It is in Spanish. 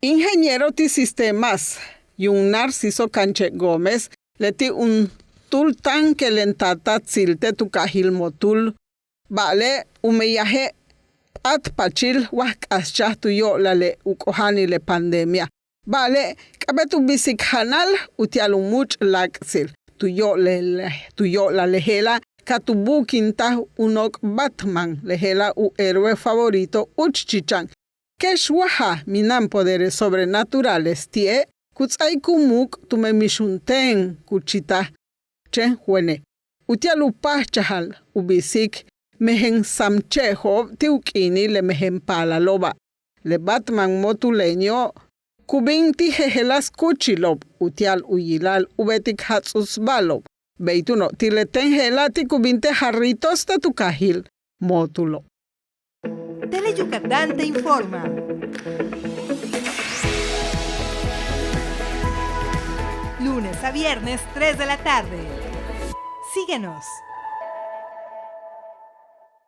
Ingeniero de sistemas, y un Narciso Canche Gómez, leti un tultan que lentata zilte tu cajil motul, vale, umeyaje at pachil wak ascha tuyo lale ukohani le pandemia. Vale, kabetu bisik hanal utialumuch laksil, tuyo la lejela, katubu quinta unok Batman, lejela u héroe favorito uchchichan. Keshwaha minan poderes sobrenaturales tie, kutsai kumuk tume mishunten kuchita che huene. Utialupah chahal ubisik mehen samchejo tiukini le mehen pala loba. Le Batman motuleño kubinti jejelas kuchilob utial uyilal ubetik hatsusbalob. Beituno tileten helati kubinte jarritos de tu cajil mótulo. Tele Yucatán te informa. Lunes a viernes, 3 de la tarde. Síguenos.